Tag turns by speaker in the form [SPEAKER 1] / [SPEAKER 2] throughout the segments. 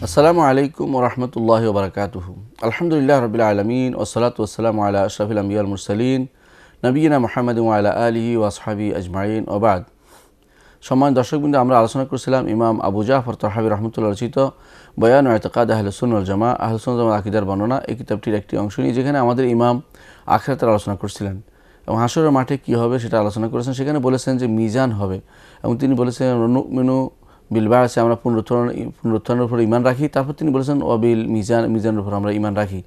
[SPEAKER 1] আসসালামু আলাইকুম ওয়া রাহমাতুল্লাহি ওয়া বারাকাতুহু। আলহামদুলিল্লাহি রাব্বিল আলামিন ওয়া সলাতু ওয়া সালামু আলা আশরাফিল আমবিয়া ওয়াল মুরসালিন নবিয়িনা মুহাম্মাদিন ওয়া আলা আলিহি ওয়া আসহাবিহি আজমাইন ওয়া বাদ। সম্মানিত দর্শকবৃন্দ, আমরা আলোচনা করছিলাম ইমাম আবু জাফর তাহাবী রাহমাতুল্লাহ রচিত বয়ান ইতিকাদ আহলুস সুন্নাহ ওয়াল জামাআহ আহলুস সুন্নাহ ওয়াল জামাআহ আকীদার বর্ণনা, এই কিতাবটির একটি অংশ নিয়ে যেখানে আমাদের ইমাম আখিরাতের আলোচনা করছিলেন এবং হাসরের মাঠে কী হবে সেটা আলোচনা করেছেন। সেখানে বলেছেন যে মিজান হবে এবং তিনি বলেছেন নুমিনু বিলবা আছে, আমরা পুনরুত্থানের উপর ইমান রাখি। তারপর তিনি বলেছেন অবিল মিজানের উপর আমরা ইমান রাখি।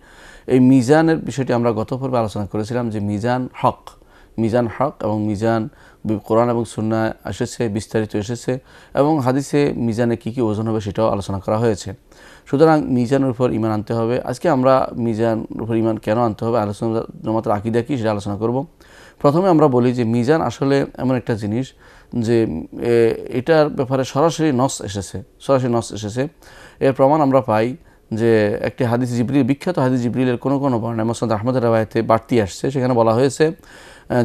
[SPEAKER 1] এই মিজানের বিষয়টি আমরা গত পর্বে আলোচনা করেছিলাম যে মিজান হক এবং মিজান কোরআন এবং সুন্নাহ এসেছে, বিস্তারিত এসেছে এবং হাদিসে মিজানে কী কী ওজন হবে সেটাও আলোচনা করা হয়েছে। সুতরাং মিজানের উপর ইমান আনতে হবে। আজকে আমরা মিজানের উপর ইমান কেন আনতে হবে, আলোচনা জামাতের আকীদা কী সেটা আলোচনা করব। প্রথমে আমরা বলি যে মিজান আসলে এমন একটা জিনিস যে এটার ব্যাপারে সরাসরি নস এসেছে। এর প্রমাণ আমরা পাই যে একটি হাদিস জিবরিল, বিখ্যাত হাদিস জিবরিলের কোনো বর্ণনায় মুসনাদ আহমদের রাওয়ায়াতে বাড়তি আসছে। সেখানে বলা হয়েছে,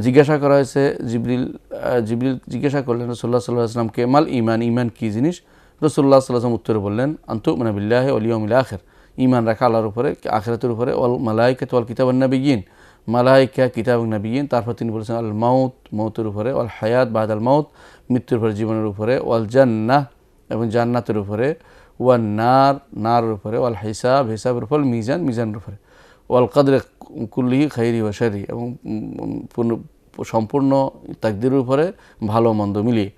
[SPEAKER 1] জিজ্ঞাসা করা হয়েছে, জিবরিল জিজ্ঞাসা করলেন রাসূলুল্লাহ সাল্লাল্লাহু আলাইহি ওয়াসাল্লামকে, মাল ঈমান, ঈমান কী জিনিস? রাসূলুল্লাহ সাল্লাল্লাহু আলাইহি ওয়াসাল্লাম উত্তরে বললেন, আনতুমিনা বিল্লাহি ওয়াল ইয়াউমিল আখির, ঈমান রাখা আল্লাহর উপরে, আখিরাতের উপরে, ওয়াল মালায়েকাতি ওয়াল কিতাব ওয়ান নাবিয়্যিন, মালায়েকা, কিতাব এবং নবিয়্যিন। তারপর তিনি বলেছেন আল মাউত, মৌতের উপরে, ওয়াল হায়াত বাদাল মাউত, মৃত্যুর উপরে, জীবনের উপরে, ওয়াল জান্নাহ এবং জান্নাতের উপরে, ওয়ান নার, নারের উপরে, ওয়াল হিসাব, হিসাবের উপর, মিজান, মিজানের উপরে, ওয়াল কদরে কুল্লিহি খাইরি ওয়া শাররি এবং সম্পূর্ণ তাকদীরের উপরে, ভালো মন্দ মিলিয়ে।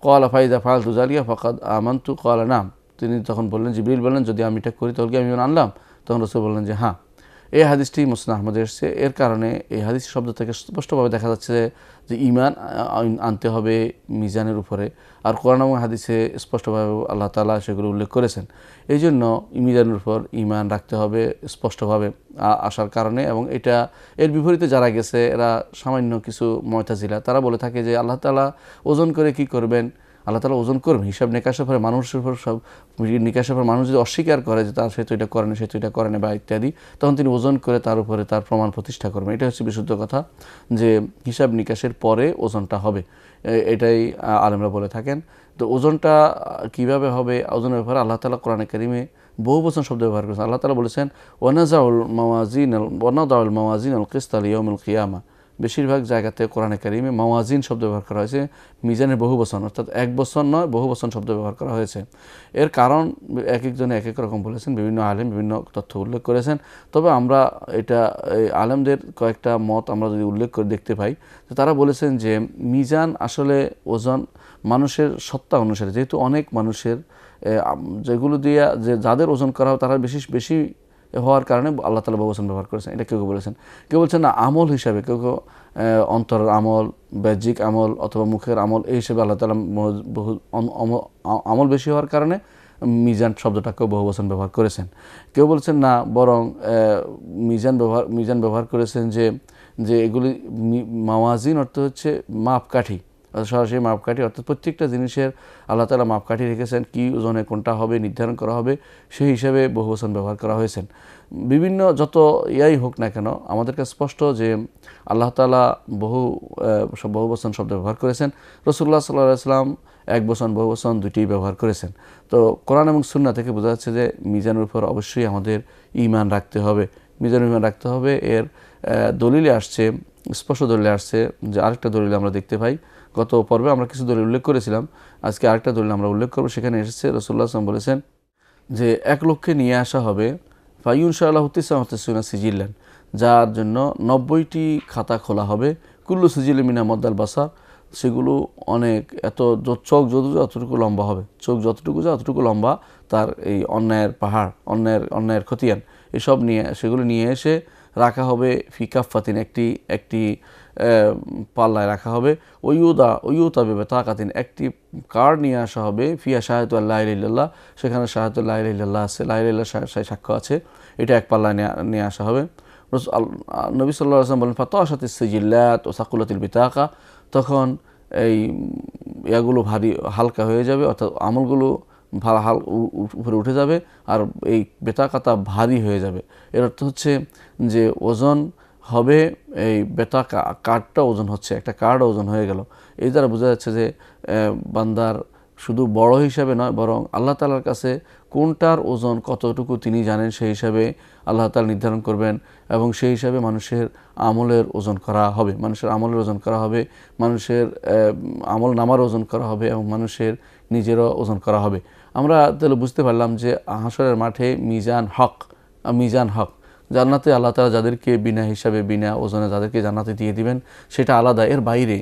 [SPEAKER 1] ক্বালা ফাইযা ফাআলতু যালিকা ফাকাদ আমানতু, ক্বালা নাম। তিনি তখন বললেন, জিবরিল বললেন, যদি আমি এটা করি তাহলে কি আমি ঈমান আনলাম? তখন রাসূল বললেন যে হ্যাঁ। এই হাদিসটি মুসনাদ আহমদে এসেছে। এর কারণে এই হাদিস শব্দ থেকে স্পষ্টভাবে দেখা যাচ্ছে যে ঈমান আনতে হবে মিজানের উপরে। আর কোরআন এবং হাদিসে স্পষ্টভাবে আল্লাহ তাআলা সেগুলো উল্লেখ করেছেন। এই জন্য মিজানের উপর ঈমান রাখতে হবে স্পষ্টভাবে আসার কারণে। এবং এটা এর বিপরীতে যারা গেছে, এরা সামান্য কিছু মুতাজিলা, তারা বলে থাকে যে আল্লাহ তাআলা ওজন করে কি করবেন? আল্লাহ তাআলা ওজন করবেন, হিসাব নিকাশের পরে মানুষের উপর সব নিকাশের পর মানুষ যদি অস্বীকার করে যে সে তো এটা করে না, সে তো এটা করে না বা ইত্যাদি, তখন তিনি ওজন করে তার উপরে তার প্রমাণ প্রতিষ্ঠা করবেন। এটা হচ্ছে বিশুদ্ধ কথা যে হিসাব নিকাশের পরে ওজনটা হবে, এটাই আলেমরা বলে থাকেন। তো ওজনটা কিভাবে হবে, ওজনের ব্যাপারে আল্লাহ তাআলা কোরআনে কারিমে বহু বচন শব্দ ব্যবহার করেছেন। আল্লাহ তাআলা বলেছেন ওয়ানাদাউল মাওয়াজিন আল কিসতা লিয়াউমিল কিয়ামা। বেশিরভাগ জায়গাতে কোরআনে কারিমে মাওয়াজিন শব্দ ব্যবহার করা হয়েছে, মিজানের বহু বচন, অর্থাৎ এক বচন নয়, বহু বচন শব্দ ব্যবহার করা হয়েছে। এর কারণ এক একজনে এক এক রকম বলেছেন, বিভিন্ন আলেম বিভিন্ন তথ্য উল্লেখ করেছেন। তবে আমরা এটা আলেমদের কয়েকটা মত আমরা যদি উল্লেখ করে দেখতে পাই, তো তারা বলেছেন যে মিজান আসলে ওজন মানুষের সত্তা অনুসারে, যেহেতু অনেক মানুষের যেগুলো দিয়ে যাদের ওজন করা হয় তারা বেশি হওয়ার কারণে আল্লাহ তাআলা বহু বচন ব্যবহার করেছেন। এটা কেউ বলেছেন, কেউ বলছেন না আমল হিসাবে, কেউ অন্তরের আমল, বাহ্যিক আমল অথবা মুখের আমল, এই হিসেবে আল্লাহ তাআলা বহু আমল বেশি হওয়ার কারণে মিজান শব্দটাকেও বহু বচন ব্যবহার করেছেন। কেউ বলছেন না, বরং মিজান ব্যবহার করেছেন যে এগুলি মাওয়াজিন অর্থ হচ্ছে মাপকাঠি, সরাসরি মাপকাঠি, অর্থাৎ প্রত্যেকটা জিনিসের আল্লাহ তাআলা মাপকাঠি রেখেছেন, কী ওজনে কোনটা হবে নির্ধারণ করা হবে, সেই হিসাবে বহু বচন ব্যবহার করা হয়েছেন। বিভিন্ন যত ইয়াই হোক না কেন, আমাদের কাছে স্পষ্ট যে আল্লাহ তাআলা বহু বচন শব্দ ব্যবহার করেছেন। রাসূলুল্লাহ সাল্লাল্লাহু আলাইহি ওয়াসাল্লাম এক বচন, বহু বচন দুটিই ব্যবহার করেছেন। তো কোরআন এবং সুন্নাহ থেকে বোঝা যাচ্ছে যে মিজানের উপর অবশ্যই আমাদের ঈমান রাখতে হবে, মিজানের ঈমান রাখতে হবে। এর দলিলে আসছে, স্পষ্ট দলিলে আসছে যে আরেকটা দলিল আমরা দেখতে পাই। গত পর্বে আমরা কিছু দলিল উল্লেখ করেছিলাম, আজকে আরেকটা দলিল আমরা উল্লেখ করব। সেখানে এসেছে রাসূলুল্লাহ সাল্লাল্লাহু আলাইহি ওয়াসাল্লাম বলেছেন যে এক লক্ষ্যে নিয়ে আসা হবে ফায়ুনশাআল্লাহু তিসআতুনা সিজিল্লান, যার জন্য 90টি খাতা খোলা হবে, কুল্লু সিজিল মিনা মদ্দাল বাসার, সেগুলো অনেক চোখ যতটুকু লম্বা হবে, চোখ যতটুকু যায় অতটুকু লম্বা, তার এই অন্যায়ের পাহাড়, অন্যায়ের খতিয়ান, এসব নিয়ে সেগুলো নিয়ে এসে রাখা হবে ফিকাফাতিন, একটি পাল্লায় রাখা হবে। ওয়ুতা বেতাকাতিন, একটি কার্ড নিয়ে আসা হবে, ফিয়া শাহাদাতু আল্লা ইলাহা ইল্লাল্লাহ, সেখানে শাহাদাতু লা ইলাহা ইল্লাল্লাহ আছে, লা ইলাহা ইল্লাল্লাহ সাক্ষ্য আছে, এটা এক পাল্লায় নিয়ে আসা হবে। নবী সাল্লাল্লাহু আলাইহি ওয়াসাল্লাম বলেন ফাতাশাতিস সিজিল্লাত ওয়া সাকুলাতিল বিতাকা, তখন এই ইয়াগুলো ভারী হালকা হয়ে যাবে, অর্থাৎ আমলগুলো উপরে উঠে যাবে আর এই বেতাকাতা ভারী হয়ে যাবে। এর অর্থ হচ্ছে যে ওজন হবে, এই বেতাকা কার্ডটা ওজন হচ্ছে, একটা কার্ড ওজন হয়ে গেল। এই দ্বারা বোঝা যাচ্ছে যে বান্দার শুধু বড় হিসাবে নয়, বরং আল্লাহ তাআলার কাছে কোনটার ওজন কতটুকু তিনি জানেন, সেই হিসাবে আল্লাহ তাআলা নির্ধারণ করবেন এবং সেই হিসাবে মানুষের আমলের ওজন করা হবে, মানুষের আমলের ওজন করা হবে, মানুষের আমল নামার ওজন করা হবে এবং মানুষের নিজেরও ওজন করা হবে। আমরা তাহলে বুঝতে পারলাম যে হাশরের মাঠে মিজান হক, জান্নাতে আল্লাহ তাআলা যাদেরকে বিনা হিসাবে বিনা ওজনে যাদেরকে জান্নাতে দিয়ে দিবেন সেটা আলাদা। এর বাইরে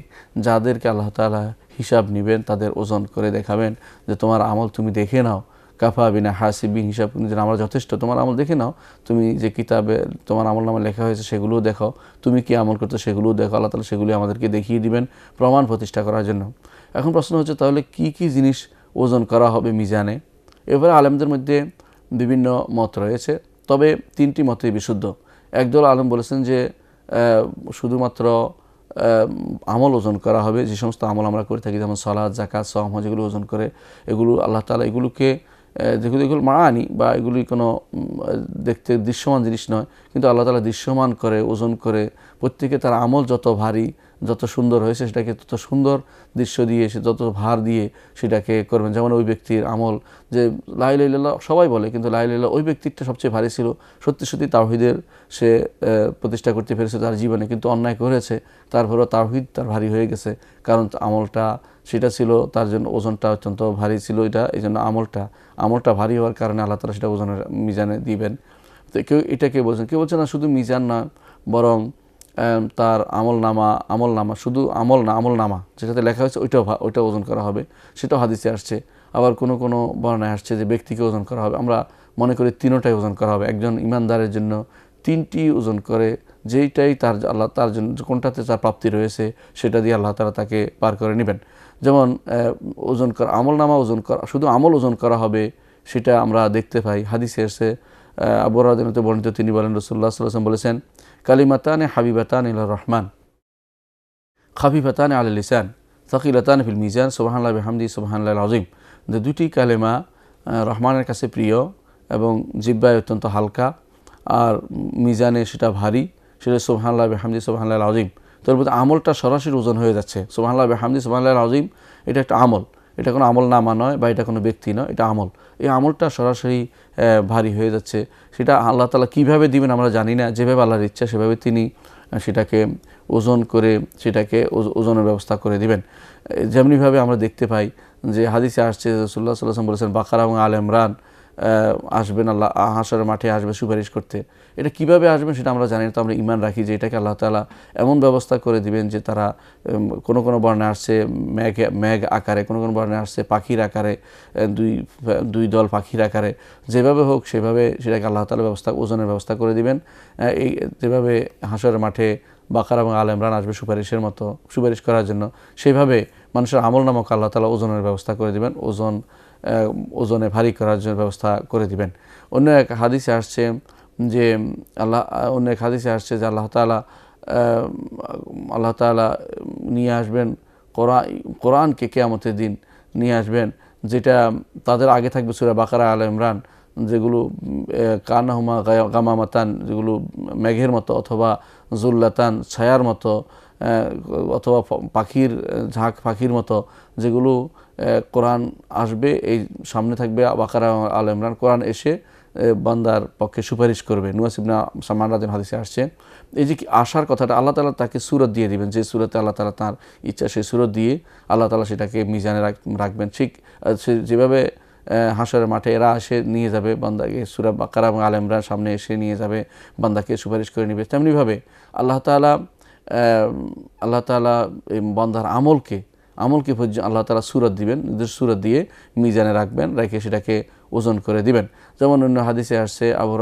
[SPEAKER 1] যাদেরকে আল্লাহ তাআলা হিসাব নেবেন তাদের ওজন করে দেখাবেন যে তোমার আমল তুমি দেখে নাও, কাফা বিনা হাসিবিন, হিসাব নিজের আমরা যথেষ্ট, তোমার আমল দেখে নাও, তুমি যে কিতাবে তোমার আমল নামে লেখা হয়েছে সেগুলোও দেখাও, তুমি কি আমল করতে সেগুলোও দেখো। আল্লাহ তাআলা সেগুলি আমাদেরকে দেখিয়ে দিবেন প্রমাণ প্রতিষ্ঠা করার জন্য। এখন প্রশ্ন হচ্ছে তাহলে কি কি জিনিস ওজন করা হবে মিজানে? এবারে আলেমদের মধ্যে বিভিন্ন মত রয়েছে, তবে তিনটি মতই বিশুদ্ধ। একদল আলেম বলেছেন যে শুধুমাত্র আমল ওজন করা হবে, যে সমস্ত আমল আমরা করে থাকি যেমন সালাত, যাকাত, সওম, হজ, এগুলো ওজন করে, এগুলো আল্লাহ তাআলা এগুলোকে এগুলো মাআনি বা এগুলি কোনো দেখতে দৃশ্যমান জিনিস নয়, কিন্তু আল্লাহ তাআলা দৃশ্যমান করে ওজন করে প্রত্যেকে তার আমল যত ভারী যত সুন্দর হয়েছে সেটাকে তত সুন্দর দৃশ্য দিয়ে সে যত ভার দিয়ে সেটাকে করবেন। যেমন ওই ব্যক্তির আমল যে লা ইলাহা ইল্লাল্লাহ সবাই বলে, কিন্তু লা ইলাহা ইল্লাল্লাহ ওই ব্যক্তিরটা সবচেয়ে ভারী ছিল, সত্যি সত্যি তাওহীদের সে প্রতিষ্ঠা করতে পেরেছে তার জীবনে, কিন্তু অন্যায় করেছে, তারপরেও তাওহীদ তার ভারী হয়ে গেছে, কারণ আমলটা সেটা ছিল তার জন্য ওজনটা অত্যন্ত ভারী ছিল, এই জন্য আমলটা ভারী হওয়ার কারণে আল্লাহ তাআলা সেটা ওজনের মিজানে দিবেন। তো কেউ বলছেন, কেউ বলছে না শুধু মিজান না, বরং তার আমল নামা শুধু আমল নামা যেটাতে লেখা হয়েছে ওইটা ওজন করা হবে, সেটাও হাদিসে আসছে। আবার কোনো বর্ণনায় আসছে যে ব্যক্তিকে ওজন করা হবে। আমরা মনে করি তিনটাই ওজন করা হবে। একজন ইমানদারের জন্য তিনটি ওজন করে, যেইটাই তার জন্য কোনটাতে তার প্রাপ্তি রয়েছে সেটা দিয়ে আল্লাহ তাআলা তাকে পার করে নেবেন। যেমন ওজন করা শুধু আমল ওজন করা হবে, সেটা আমরা দেখতে পাই হাদিসে এসে আবু হুরায়রা রাদিয়াল্লাহু আনহু বর্ণিত, তিনি বলেন রাসূলুল্লাহ সাল্লাল্লাহু আলাইহি ওয়াসাল্লাম বলেছেন, কালিমাতানে হাবিবাতান ইলার রহমান খাফিফাতান আলাল লিসান সাকিলাতান ফিল মিজান সুবহানাল্লাহি বিহামদিহি সুবহানাল্লাহিল আযীম। যে দুটি কালেমা রহমানের কাছে প্রিয় এবং জিহ্বায় অত্যন্ত হালকা, আর মিজানে সেটা ভারী, সেটা সুবহানাল্লাহি বিহামদিহি সুবহানাল্লাহিল আযীম। তোর মধ্যে আমলটা সরাসরি ওজন হয়ে যাচ্ছে। সুবহানাল্লাহি বিহামদিহি সুবহানাল্লাহিল আযীম এটা একটা আমল, এটা কোনো আমল নামা নয় বা এটা কোনো ব্যক্তি নয়, এটা আমল। এই আমলটা সরাসরি ভারী হয়ে যাচ্ছে। সেটা আল্লাহ তাআলা কীভাবে দিবেন আমরা জানি না, যেভাবে আল্লাহর ইচ্ছা সেভাবে তিনি সেটাকে ওজন করে সেটাকে ওজনের ব্যবস্থা করে দিবেন। যেমনিভাবে আমরা দেখতে পাই যে হাদিসে আসছে রাসূলুল্লাহ সাল্লাল্লাহু আলাইহি ওয়াসাল্লাম বলেছেন বাকারা এবং আলে ইমরান আসবেন, আল্লাহ হাশরের মাঠে আসবে সুপারিশ করতে। এটা কিভাবে আসবেন সেটা আমরা জানি না, তো আমরা ঈমান রাখি যে এটাকে আল্লাহ তাআলা এমন ব্যবস্থা করে দিবেন যে তারা কোনো বর্ণনায় আসছে মেঘ আকারে, কোনো বর্ণনায় আসছে পাখির আকারে, দুই দল পাখির আকারে, যেভাবে হোক সেভাবে সেটাকে আল্লাহ তাআলা ওজনের ব্যবস্থা করে দিবেন। এই যেভাবে হাশরের মাঠে বাকারা এবং আলে ইমরান আসবে সুপারিশ করার জন্য, সেইভাবে মানুষের আমলনামাকে আল্লাহ তাআলা ওজনের ব্যবস্থা করে দিবেন, ওজনে ভারী করার জন্য ব্যবস্থা করে দিবেন। অন্য এক হাদিসে আসছে যে আল্লাহ তাআলা নিয়ে আসবেন কোরআনকে কিয়ামতের দিন নিয়ে আসবেন, যেটা তাদের আগে থাকবে সূরা বাকারা, আলে ইমরান, যেগুলো কানাহুমা গামামাতান, যেগুলো মেঘের মতো অথবা জুল্লাতান ছায়ার মতো অথবা পাখির মতো, যেগুলো কোরআন আসবে, এই সামনে থাকবে বাকারা আলে ইমরান, কোরআন এসে বান্দার পক্ষে সুপারিশ করবে। নুয়াস ইবনে সামান রাদিয়াল্লাহু হাদিসে আসছে এই যে আসার কথাটা, আল্লাহ তাআলা তাকে সূরত দিয়ে দিবেন, যে সূরতে আল্লাহ তাআলা তার ইচ্ছা সেই সূরত দিয়ে আল্লাহ তাআলা সেটাকে মিজানে রাখবেন। ঠিক যেভাবে হাশরের মাঠে এরা এসে নিয়ে যাবে বান্দাকে, সূরা বাকারা এবং আলে ইমরান সামনে এসে নিয়ে যাবে বান্দাকে সুপারিশ করে নেবে, তেমনিভাবে আল্লাহ তাআলা এই বান্দার আমলকে আল্লাহ তাআলা সূরত দিবেন, নির্দিষ্ট সূরত দিয়ে মিজানে রাখবেন, রেখে সেটাকে ওজন করে দিবেন। যেমন অন্য হাদিসে আসছে আবু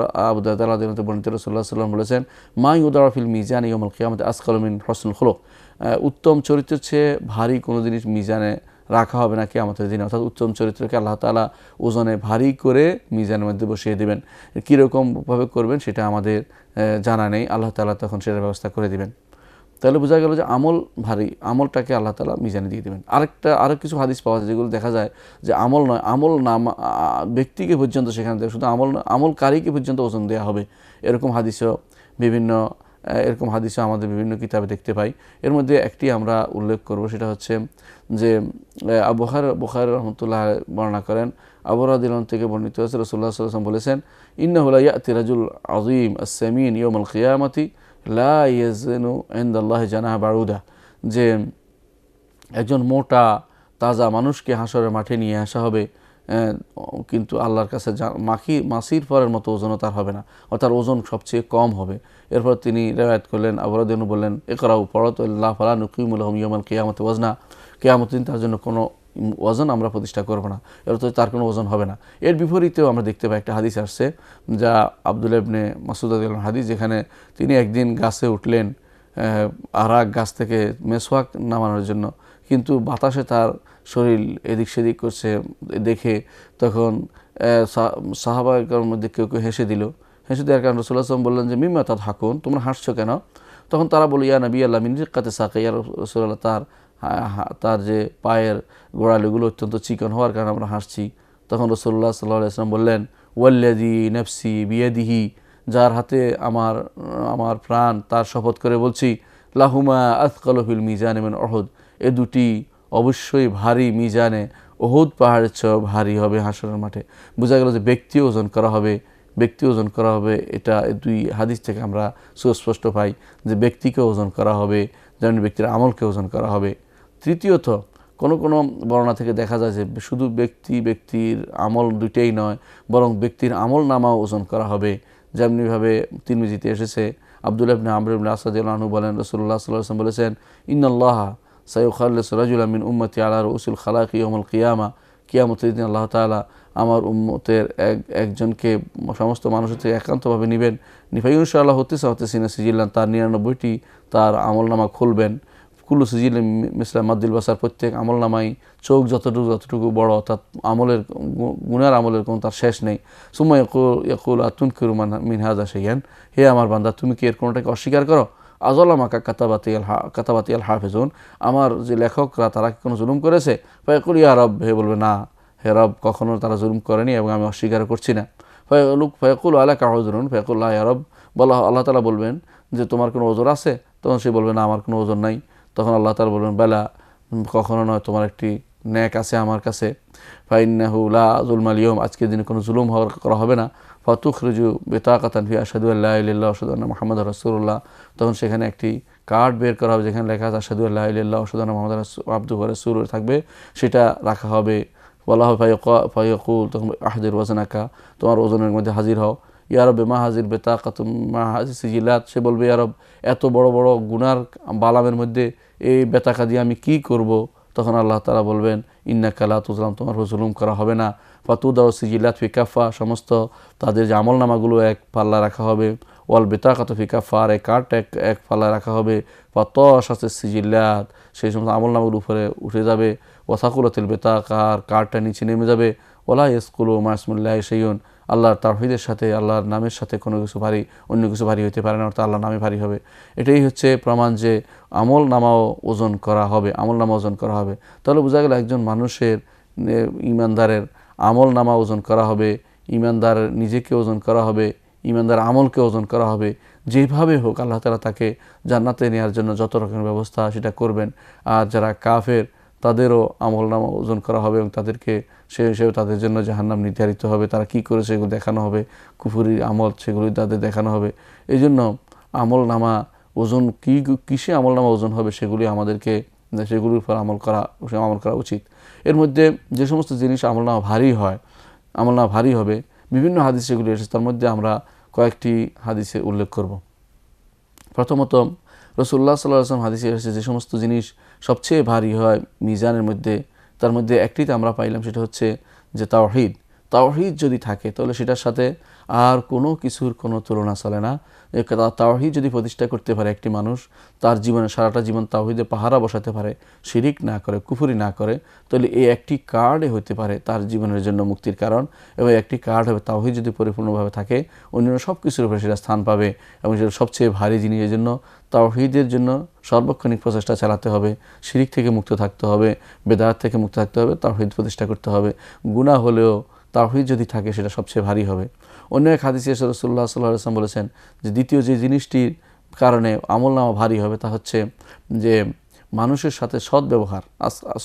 [SPEAKER 1] দারদা রাদিয়াল্লাহু আনহু বর্ণিত, রাসূলুল্লাহ সাল্লাল্লাহু আলাইহি ওয়াসাল্লাম বলেছেন মা ইউদাউ ফিল মিজানি ইয়াউমুল কিয়ামাতি আসকালু মিন হুসনুল খুলুক। উত্তম চরিত্রের চেয়ে ভারী কোনো জিনিস মিজানে রাখা হবে না কিয়ামতের দিনে, অর্থাৎ উত্তম চরিত্রকে আল্লাহ তাআলা ওজনে ভারী করে মিজানের মধ্যে বসিয়ে দেবেন। কীরকমভাবে করবেন সেটা আমাদের জানা নেই, আল্লাহ তাআলা তখন সেটার ব্যবস্থা করে দিবেন। তাহলে বোঝা গেল যে আমলটাকে আল্লাহ তাআলা মিজানে দিয়ে দেবেন। আরও কিছু হাদিস পাওয়া যায় যেগুলো দেখা যায় যে আমল নয়, আমল নামা ব্যক্তিকে পর্যন্ত সেখানে দেয়, শুধু আমলকারীকে পর্যন্ত ওজন দেওয়া হবে, এরকম হাদিসও আমাদের বিভিন্ন কিতাবে দেখতে পাই। এর মধ্যে একটি আমরা উল্লেখ করব, সেটা হচ্ছে যে বুখারী রাহমাতুল্লাহ বর্ণনা করেন আবু রাদিয়াল্লাহু থেকে বর্ণিত হয়েছে রাসূলুল্লাহ সাল্লাল্লাহু আলাইহি ওয়াসাল্লাম বলেছেন, ইন্নাহু লা ইয়াতি রাজুল আযীম আস-সামিন ইয়াউমাল কিয়ামাতি লা ইয়াযিনু ইনদাল্লাহি জানাহা বাউদা, যে একজন মোটা তাজা মানুষকে হাসরের মাঠে নিয়ে আসা হবে, কিন্তু আল্লাহর কাছে মাছির পরের মতো ওজনও তার হবে না, অর্থাৎ ওজন সবচেয়ে কম হবে। এরপর তিনি রিওয়ায়াত করলেন, আবু রাদিয়াল্লাহু বললেন, ইকরাউ পড়ত লা ফালা নুকিমু লাহুম ইয়াউমাল কিয়ামাতি ওয়াজনা, কিয়ামত দিন তার জন্য কোনো ওজন আমরা প্রতিষ্ঠা করব না, এর তো তার কোনো ওজন হবে না। এর বিপরীতেও আমরা দেখতে পাই একটা হাদিস আসছে, যা আব্দুল্লাহ ইবনে মাসউদ রাদিয়াল্লাহু আনহু হাদিস, যেখানে তিনি একদিন গাছে উঠলেন আর এক গাছ থেকে মেসওয়াক নামানোর জন্য, কিন্তু বাতাসে তার শরীর এদিক সেদিক করছে দেখে তখন সাহাবাদের মধ্যে কেউ কেউ হেসে দিল। হেসে দেওয়ার কারণে রাসূলুল্লাহ সাল্লাল্লাহু আলাইহি ওয়াসাল্লাম বললেন যে মিম্মা তাদহাকুন, তোমরা হাসছো কেন? তখন তারা বলে, ইয়া নবী আল্লাহ মিন রিক্কাতি সাকি, ইয়া রাসূলুল্লাহ তার যে পায়ের গোড়ালিগুলো অত্যন্ত চিকন হওয়ার কারণে আমরা হাসছি। তখন রাসূলুল্লাহ সাল্লাল্লাহু আলাইহি ওয়াসাল্লাম বললেন, ওয়াল্লাযী নাফসি বিয়াদিহি, যার হাতে আমার প্রাণ, তার শপথ করে বলছি, লাহুমা আথকালু ফিল মিজান মিন উহুদ, এ দুটি অবশ্যই ভারী মিজানে উহুদ পাহাড়ের চেয়েও ভারী হবে হাসরের মাঠে। বোঝা গেল যে ব্যক্তি ওজন করা হবে, ব্যক্তি ওজন করা হবে, এটা দুই হাদিস থেকে আমরা সুস্পষ্ট পাই যে ব্যক্তিকে ওজন করা হবে, যেমন ব্যক্তির আমলকে ওজন করা হবে। তৃতীয়ত, কোনো বর্ণনা থেকে দেখা যায় যে শুধু ব্যক্তির আমল দুইটাই নয়, বরং ব্যক্তির আমল নামাও ওজন করা হবে। যেমনিভাবে তিরমিজিতে এসেছে, আব্দুল্লাহ ইবনে আমর ইবনে আস রাদিয়াল্লাহু আনহু বলেন, রাসূলুল্লাহ সাল্লাল্লাহু আলাইহি ওয়াসাল্লাম বলেছেন, ইন্নাল্লাহা সায়ুখাল্লিসু রাজুলাম মিন উম্মতি আলা রুউসিল খালাকি ইয়াউমাল কিয়ামা, কিয়ামতের দিন আল্লাহ তাআলা আমার উম্মতের একজনকে সমস্ত মানুষের থেকে একান্তভাবে নেবেন, নিফাইনশাআল্লাহ হতিসিনা সিজিল্লান, তার 99টি তার আমলনামা খুলবেন, কুল্লু সিজিল মিসলা মাদ্দিল বাসার, প্রত্যেক আমলনামাই চোখ যতটুকু বড়, অর্থাৎ গুনার আমলের কোনো তার শেষ নেই। সুম্মা ইয়াকুল আতুনকিরু মিন হাযা শাইআন, হে আমার বান্দা, তুমি কি এর কোনোটাকে অস্বীকার করো? আযলামাকা কাতাবাতি আল হাফিজুন, আমার যে লেখকরা তারা কি কোনো জুলুম করেছে? ফায়াকুল ইয়া রব, হে বলবে না হে রব, কখনো তারা জুলুম করেনি এবং আমি অস্বীকার করছি না। ফায়াকুল আলাকা উযরুন, ফায়াকুল লা ইয়া রব, আল্লাহ তাআলা বলবেন যে তোমার কোনো ওজর আছে? তখন সে বলবে না, আমার কোনো ওজন নাই। তখন আল্লাহ তাআলা বলবেন, বেলা, কখনো নয়, তোমার একটি নেক আছে আমার কাছে। ফাইন্নাহু লা যুলমাল ইয়াউম, আজকের দিনে কোনো জুলুম করা হবে না। ফাতুখরিজু বিতাকাতান ফি আশহাদু আল্লা ইলাহা ইল্লাল্লাহ ওয়া আশহাদু আন্না মুহাম্মাদার রাসূলুল্লাহ, তখন সেখানে একটি কার্ড বের করা হবে যেখানে লেখা আছে আশহাদু আল্লা ইলাহা ইল্লাল্লাহ ওয়া আশহাদু আন্না মুহাম্মাদার আবদুহু ওয়া রাসূলুহু থাকবে, সেটা রাখা হবে। বলা হবে ফায়াকুল, তখন আহদির ওয়াজনাকা, তোমার ওজনের মধ্যে হাজির হও। ইয়া রব্বে মা হাজির বেতাকাতুম মা হাজির সিজিলাত, সে বলবে, ইয়া রব, এত বড় বড় গুনার বালামের মধ্যে এই বেতাকা দিয়ে আমি কি করব? তখন আল্লাহ তাআলা বলবেন, ইন্নাকা লা তুযলাম, তোমার জুলুম করা হবে না। ফাতুদাউ সিজিলাত ফি কাফা, সমস্ত তাদের যে আমলনামাগুলো এক পাল্লা রাখা হবে। ওয়াল বেতাকাতু ফি কাফা, আর এই কার্ডটা এক পাল্লা রাখা হবে। ফাতাশাত সিজিলাত, সেই সমস্ত আমলনামাগুলো উপরে উঠে যাবে। ওয়াসাকুলাতিল বেতাকা, আর কার্ডটা নিচে নেমে যাবে। ওয়ালা ইয়াসকুলু মা ইসমিল্লাহি শাইউন, আল্লাহর তাওহীদের সাথে, আল্লাহর নামের সাথে কোনো কিছু ভারী, অন্য কিছু ভারী হতে পারে না, অর্থাৎ আল্লাহর নামে ভারী হবে। এটাই হচ্ছে প্রমাণ যে আমল নামাও ওজন করা হবে, আমল নামা ওজন করা হবে। তাহলে বোঝা গেল একজন মানুষের, ইমানদারের আমল নামা ওজন করা হবে, ইমানদার নিজেকে ওজন করা হবে, ইমানদার আমলকে ওজন করা হবে। যেভাবে হোক আল্লাহ তাআলা তাকে জান্নাতে নেওয়ার জন্য যত রকমের ব্যবস্থা সেটা করবেন। আর যারা কাফের তাদেরও আমলনামা ওজন করা হবে এবং তাদেরকে সে হিসেবে তাদের জন্য জাহান্নাম নির্ধারিত হবে। তারা কি করে সেগুলো দেখানো হবে, কুফরি আমল সেগুলি তাদের দেখানো হবে। এই জন্য আমলনামা ওজন কিসে আমলনামা ওজন হবে সেগুলি আমাদেরকে, সেগুলির উপর আমল করা উচিত। এর মধ্যে যে সমস্ত জিনিস আমলনামা ভারী হয়, আমলনামা ভারী হবে, বিভিন্ন হাদিস সেগুলি এসেছে, তার মধ্যে আমরা কয়েকটি হাদিসে উল্লেখ করব। প্রথমত, রাসূলুল্লাহ সাল্লাল্লাহু আলাইহি ওয়াসাল্লাম হাদিসে এসেছে যে সমস্ত জিনিস সবচেয়ে ভারী হয় মিজানের মধ্যে, তার মধ্যে একটিতে আমরা পাইলাম, সেটা হচ্ছে যে তাওহীদ। তাওহীদ যদি থাকে তাহলে সেটার সাথে আর কোনো কিছুর কোনো তুলনা চলে না। তাওহীদ যদি প্রতিষ্ঠা করতে পারে একটি মানুষ, তার জীবনে সারাটা জীবন তাওহীদে পাহারা বসাতে পারে, শিরিক না করে, কুফরি না করে, তাহলে এই একটি কার্ডে হতে পারে তার জীবনের জন্য মুক্তির কারণ। এবং একটি কার্ড হবে, তাওহীদ যদি পরিপূর্ণভাবে থাকে অন্যান্য সব কিছুর উপরে সেটা স্থান পাবে এবং সেটা সবচেয়ে ভারী জিনিসের জন্য তাওহীদের জন্য সার্বক্ষণিক প্রচেষ্টা চালাতে হবে, শিরিক থেকে মুক্ত থাকতে হবে, বেদাত থেকে মুক্ত থাকতে হবে, তাওহীদ প্রতিষ্ঠা করতে হবে। গুনাহ হলেও তাওহীদ যদি থাকে সেটা সবচেয়ে ভারী হবে। অন্য এক হাদিসে রাসূলুল্লাহ সাল্লাল্লাহু আলাইহি ওয়াসাল্লাম বলেছেন যে দ্বিতীয় যে জিনিসটির কারণে আমলনামা ভারী হবে তা হচ্ছে যে মানুষের সাথে সদ্ব্যবহার,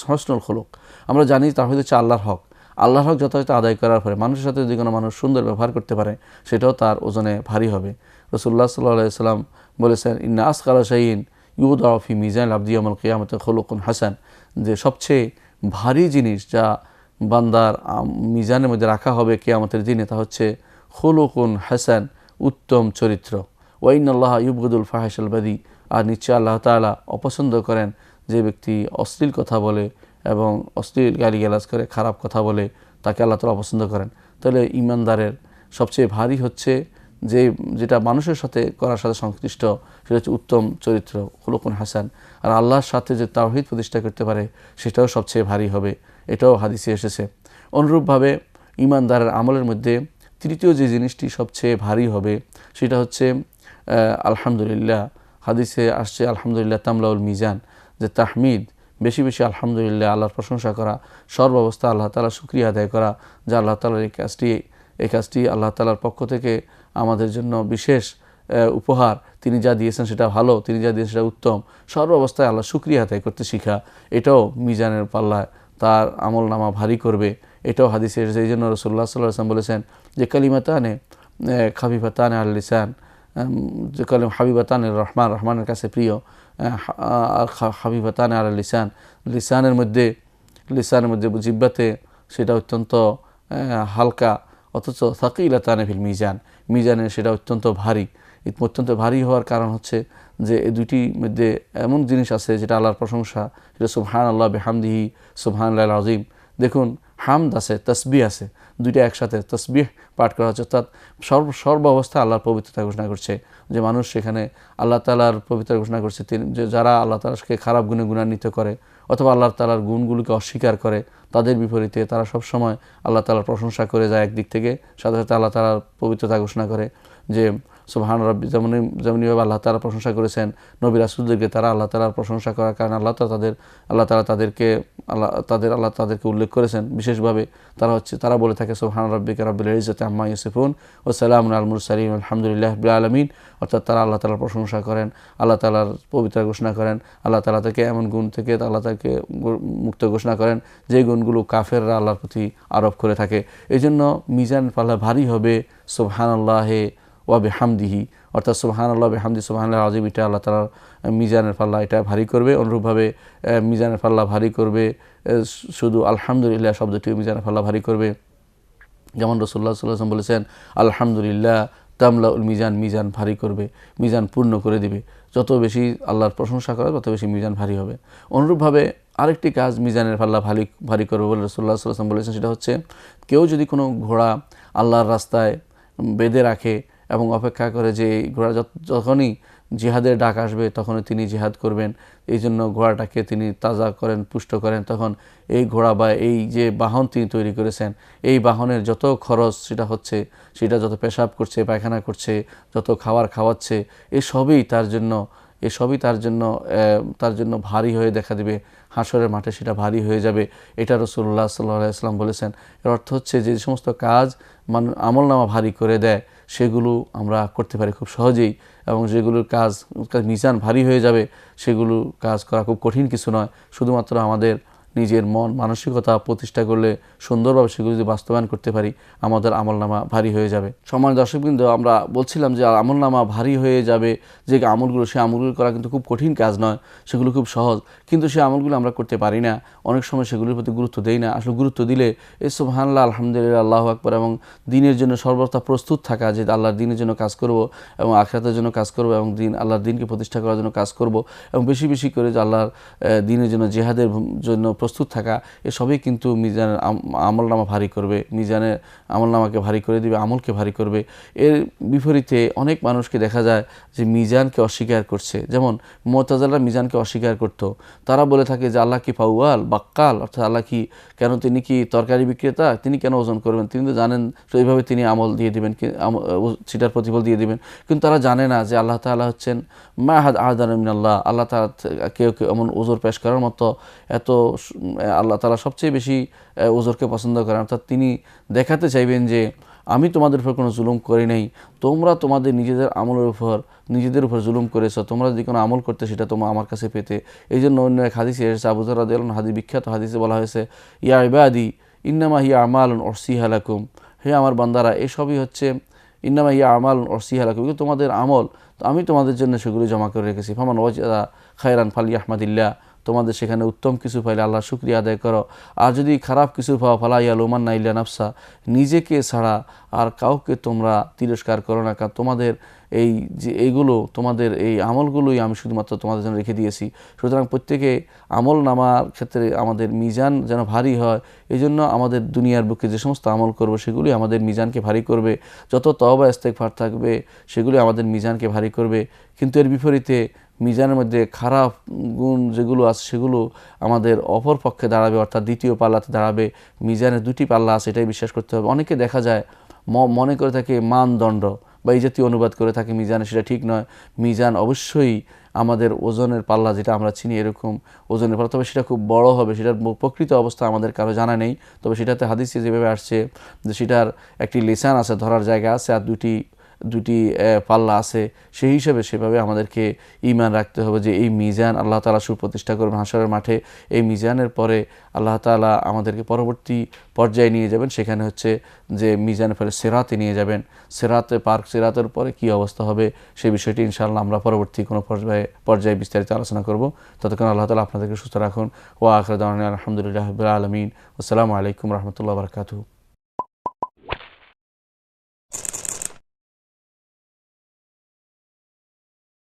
[SPEAKER 1] হসনুল খুলুক। আমরা জানি তাওহীদ হচ্ছে আল্লাহর হক। আল্লাহর হক যথাযথ আদায় করার পরে মানুষের সাথে যদি কোনো মানুষ সুন্দর ব্যবহার করতে পারে সেটাও তার ওজনে ভারী হবে। রাসূলুল্লাহ সাল্লাল্লাহু আলাইহি সাল্লাম বলেছেন, ইন্না আসকালা শাইইন ইউদাউ ফি মিজানিল আবদি ইয়াউমাল কিয়ামাতি খুলুকুন হাসান, যে সবচেয়ে ভারী জিনিস যা বান্দার মিজানের মধ্যে রাখা হবে কিয়ামতের দিনে তা হচ্ছে খুলুকুন হাসান, উত্তম চরিত্র। ওয়া ইন্নাল্লাহা ইউবগিদুল ফাহিশাল বাদি, আর নিশ্চয় আল্লাহ তাআলা অপছন্দ করেন যে ব্যক্তি অশ্লীল কথা বলে এবং অশ্লীল গালিগালাজ করে, খারাপ কথা বলে, তাকে আল্লাহ তাআলা অপছন্দ করেন। তাহলে ঈমানদারের সবচেয়ে ভারী হচ্ছে যেটা মানুষের সাথে করার সাথে সংশ্লিষ্ট, সেটা হচ্ছে উত্তম চরিত্র, খুলুকুন হাসান। আর আল্লাহর সাথে যে তাওহীদ প্রতিষ্ঠা করতে পারে সেটাও সবচেয়ে ভারী হবে, এটাও হাদিসে এসেছে। অনুরূপভাবে ঈমানদারের আমলের মধ্যে তৃতীয় যে জিনিসটি সবচেয়ে ভারী হবে সেটা হচ্ছে আলহামদুলিল্লাহ। হাদিসে আসছে আলহামদুলিল্লাহ তামলাউল মিজান, যে তাহমিদ, বেশি বেশি আলহামদুলিল্লাহ, আল্লাহর প্রশংসা করা, সর্বাবস্থা আল্লাহ তাআলার শুকরিয়া আদায় করা, যা আল্লাহ তাআলার এই কাজটি আল্লাহ তাআলার পক্ষ থেকে আমাদের জন্য বিশেষ উপহার। তিনি যা দিয়েছেন সেটা ভালো, তিনি যা দিয়েছেন সেটা উত্তম, সর্বাবস্থায় আল্লাহ শুকরিয়া আদায় করতে শিখা, এটাও মিজানের পাল্লায় তার আমল নামা ভারী করবে। এটাও হাদিসে এসেছে। এই জন্য রাসূলুল্লাহ সাল্লাল্লাহু আলাইহি ওয়াসাল্লাম বলেছেন যে কালিমাতানে খাফিফাতানে আল লিসান, যে কালিম হাবিবাতানের রহমান, রহমানের কাছে প্রিয়, হাবিবাতানে আল লিসান, লিসানের মধ্যে জিহ্বাতে সেটা অত্যন্ত হালকা, অথচ সাকিলাতানে ফিল মিজান, মিজানে সেটা অত্যন্ত ভারী। অত্যন্ত ভারী হওয়ার কারণ হচ্ছে যে এই দুইটির মধ্যে এমন জিনিস আছে যেটা আল্লাহর প্রশংসা, সেটা সুবহানাল্লাহ বিহামদিহি সুবহানাল্লাহিল আযীম। দেখুন, হামদ আছে, তাসবিহ আছে, দুইটা একসাথে তাসবিহ পাঠ করা হচ্ছে, অর্থাৎ সর্ব অবস্থায় আল্লাহর পবিত্রতা ঘোষণা করছে। যে মানুষ সেখানে আল্লাহ তাআলার পবিত্রতা ঘোষণা করছে। যে যারা আল্লাহ তাআলাকে খারাপ গুণে গুণান্বিত করে অথবা আল্লাহ তাআলার গুণগুলোকে অস্বীকার করে, তাদের বিপরীতে তারা সবসময় আল্লাহ তাআলার প্রশংসা করে যায় একদিক থেকে, সাথে সাথে আল্লাহ তাআলার পবিত্রতা ঘোষণা করে। যে সুবহান রাব্বি, যেমনিভাবে আল্লাহ তাআলা প্রশংসা করেছেন নবী রাসূলদেরকে, তারা আল্লাহ তাআলার প্রশংসা করার কারণে আল্লাহ তাআলা তাদেরকে উল্লেখ করেছেন বিশেষভাবে। তারা বলে থাকে সুবহান রাব্বিকা রাব্বিল ইজ্জাতি আম্মা ইয়াসিফুন ওয়া সালামুন আলাল মুরসালিন আলহামদুলিল্লাহি রাব্বিল আলামিন। অর্থাৎ তারা আল্লাহ তাআলার প্রশংসা করেন, আল্লাহ তাআলার পবিত্রতা ঘোষণা করেন, আল্লাহ তাআলা থেকে এমন গুণ থেকে আল্লাহ তাকে মুক্ত ঘোষণা করেন যে গুণগুলো কাফেররা আল্লাহর প্রতি আরোপ করে থাকে। এই জন্য মিজান পাল্লা ভারী হবে সুবহানাল্লাহি ওয়া বিহামদিহি, অর্থাৎ সুবহানাল্লাহ বিহামদি সুবহানাল্লাহিল আযীম, এটা আল্লাহ তাআলার মিজানের পাল্লা এটা ভারী করবে। অনুরূপভাবে মিজানের পাল্লা ভারী করবে শুধু আলহামদুলিল্লাহ শব্দটি মিজানের পাল্লা ভারী করবে। যেমন রাসূলুল্লাহ সাল্লাল্লাহু আলাইহি ওয়াসাল্লাম বলেছেন আলহামদুলিল্লাহ তামলাউল মিজান, মিজান ভারী করবে, মিজান পূর্ণ করে দিবে। যত বেশি আল্লাহর প্রশংসা করা তত বেশি মিজান ভারী হবে। অনুরূপভাবে আরেকটি কাজ মিজানের পাল্লা ভারী করবে বলে রাসূলুল্লাহ সাল্লাল্লাহু আলাইহি ওয়াসাল্লাম বলেছেন, সেটা হচ্ছে কেউ যদি কোনো ঘোড়া আল্লাহর রাস্তায় বেঁধে রাখে এবং অপেক্ষা করে যে এই ঘোড়া যখনই জিহাদের ডাক আসবে তখনই তিনি জিহাদ করবেন, এই জন্য ঘোড়াটাকে তিনি তাজা করেন, পুষ্ট করেন, তখন এই ঘোড়া বা এই যে বাহন তিনি তৈরি করেছেন, এই বাহনের যত খরচ সেটা যত পেশাব করছে, পায়খানা করছে, যত খাওয়াচ্ছে, এসবই তার জন্য ভারী হয়ে দেখা দেবে, হাসরের মাঠে সেটা ভারী হয়ে যাবে। এটা রাসূলুল্লাহ সাল্লাল্লাহু আলাইহি ওয়াসাল্লাম বলেছেন। এর অর্থ হচ্ছে যে সমস্ত কাজ আমলনামা ভারী করে দেয় সেগুলো আমরা করতে পারি খুব সহজেই, এবং যেগুলোর কাজ মিজান ভারী হয়ে যাবে সেগুলো কাজ করা খুব কঠিন কিছু নয়। শুধুমাত্র আমাদের নিজের মন মানসিকতা প্রতিষ্ঠা করলে সুন্দরভাবে সেগুলো যদি বাস্তবায়ন করতে পারি আমাদের আমলনামা ভারী হয়ে যাবে। সম্মানিত দর্শকবৃন্দ, আমরা বলছিলাম যে আমলনামা ভারী হয়ে যাবে, যে আমলগুলো সে আমলগুলো করা কিন্তু খুব কঠিন কাজ নয়, সেগুলো খুব সহজ, কিন্তু সে আমলগুলো আমরা করতে পারি না, অনেক সময় সেগুলোর প্রতি গুরুত্ব দেই না। আসলে গুরুত্ব দিলে এই সুবহানাল্লাহ আলহামদুলিল্লাহ আল্লাহু আকবার এবং দিনের জন্য সর্বদা প্রস্তুত থাকা, যে আল্লাহর দিনের জন্য কাজ করব এবং আখিরাতের জন্য কাজ করব এবং আল্লাহর দিনকে প্রতিষ্ঠা করার জন্য কাজ করব, এবং বেশি বেশি করে যে আল্লাহর দিনের জন্য জিহাদের জন্য প্রস্তুত থাকা, এসবই কিন্তু মিজানের আমলনামা ভারী করবে, মিজানের আমলনামাকে ভারী করে দিবে, আমলকে ভারী করবে। এর বিপরীতে অনেক মানুষকে দেখা যায় যে মিজানকে অস্বীকার করছে। যেমন মুতাজিলারা মিজানকে অস্বীকার করত। তারা বলে থাকে যে আল্লাহ কি ফাউয়াল, বাক্কাল, অর্থাৎ আল্লাহ কি তিনি কি তরকারি বিক্রেতা, তিনি কেন ওজন করবেন, তিনি তো জানেন তো এইভাবে তিনি আমল দিয়ে দিবেন, সেটার প্রতিফল দিয়ে দিবেন। কিন্তু তারা জানে না যে আল্লাহ তাআলা হচ্ছেন মা আহাদান মিনাল্লাহ, আল্লাহ তাআলা কেউ এমন ওজর পেশ করার মতো আল্লাহ তাআলা সবচেয়ে বেশি ওজরকে পছন্দ করেন। অর্থাৎ তিনি দেখাতে চাইবেন যে আমি তোমাদের উপর কোনো জুলুম করি নাই, তোমরা তোমাদের নিজেদের উপর জুলুম করেছো, তোমরা যদি কোনো আমল করতে সেটা তোমরা আমার কাছে পেতে। এই জন্য অন্য এক হাদিসে এসেছে, আবু যর রাদিয়াল্লাহু আনহু বিখ্যাত হাদিসে বলা হয়েছে, ইয়া ইবাদি ইন্নামা হিয়া আমালুন উহসিহা লাকুম, হে আমার বান্দারা এসবই হচ্ছে ইন্নামা হিয়া আমালুন উহসিহা লাকুম, এগুলো তোমাদের আমল, তো আমি তোমাদের জন্য সেগুলো জমা করে রেখেছি। ফামান ওয়াজাদা খায়রান ফালিয়াহমাদিল্লাহ, তোমাদের সেখানে উত্তম কিছু পাইলে আল্লাহর শুকরিয়া আদায় করো, আর যদি খারাপ কিছু পাও ফালা ইয়ালুমান্না ইল্লা নাফসা, নিজেকে ছাড়া আর কাউকে তোমরা তিরস্কার করো না, কারণ তোমাদের এই যে এইগুলো, তোমাদের এই আমলগুলোই আমি শুধুমাত্র তোমাদের জন্য রেখে দিয়েছি। সুতরাং প্রত্যেকে আমল নামার ক্ষেত্রে আমাদের মিজান যেন ভারী হয়, এই জন্য আমাদের দুনিয়ার বুকে যে সমস্ত আমল করব সেগুলি আমাদের মিজানকে ভারী করবে, যত তওবা ইস্তেগফার থাকবে সেগুলি আমাদের মিজানকে ভারী করবে। কিন্তু এর বিপরীতে মিজানের মধ্যে খারাপ গুণ যেগুলো আছে সেগুলো আমাদের অপর পক্ষে দাঁড়াবে, অর্থাৎ দ্বিতীয় পাল্লাতে দাঁড়াবে। মিজানের দুটি পাল্লা আছে, এটাই বিশ্বাস করতে হবে। অনেকে দেখা যায় মনে করে থাকে মানদণ্ড বা এই জাতীয় অনুবাদ করে থাকে মিজানে, সেটা ঠিক নয়। মিজান অবশ্যই আমাদের ওজনের পাল্লা যেটা আমরা চিনি এরকম ওজনের পাল্লা, তবে সেটা খুব বড় হবে, সেটার প্রকৃত অবস্থা আমাদের কারো জানা নেই। তবে সেটাতে হাদিসে যেভাবে আসছে যে সেটার একটি লেসান আছে, ধরার জায়গা আছে, আর দুটি পাল্লা আছে, সেই হিসেবে সেভাবে আমাদেরকে ঈমান রাখতে হবে যে এই মিজান আল্লাহ তাআলা সুপ্রতিষ্ঠা করবেন হাশরের মাঠে। এই মিজানের পরে আল্লাহ তাআলা আমাদেরকে পরবর্তী পর্যায়ে নিয়ে যাবেন, সেখানে হচ্ছে যে মিজানের পরে সিরাতে নিয়ে যাবেন। সিরাতের পরে কি অবস্থা হবে সেই বিষয়টি ইনশাআল্লাহ আমরা পরবর্তী কোনো পর্যায়ে বিস্তারিত আলোচনা করব। ততক্ষণ আল্লাহ তাআলা আপনাদেরকে সুস্থ রাখুন। ওয়া আখিরু দাওয়ানা আলহামদুলিল্লাহি রাব্বিল আলামিন। আসসালামু আলাইকুম ওয়া রাহমাতুল্লাহি ওয়া বারাকাতুহু।